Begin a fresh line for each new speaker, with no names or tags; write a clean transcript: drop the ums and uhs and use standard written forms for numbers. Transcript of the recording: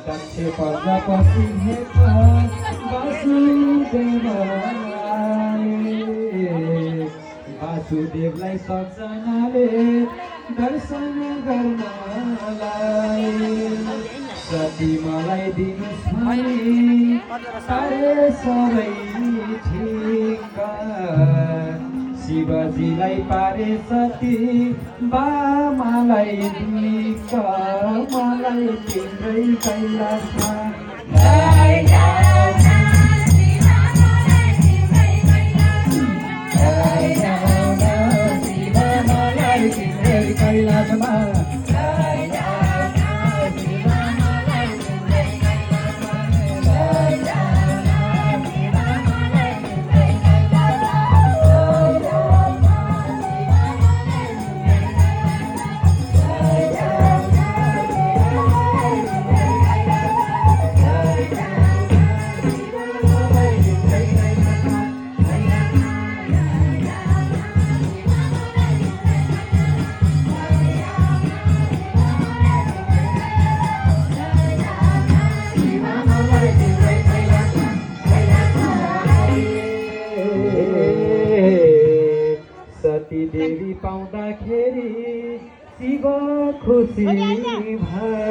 दक्ष प्रजापति हेर्छ वासुदेवलाई सबजनाले दर्शन गर्नलाई सती मलाई दिनुहोस् भनी पारे सबै ठिक शिवजीलाई पारे सती बामालाई दिक मलाई तिम्रै कैलाशमा कैलाशमा सती देवी पाउँदाखेरि शिव खुसी भए।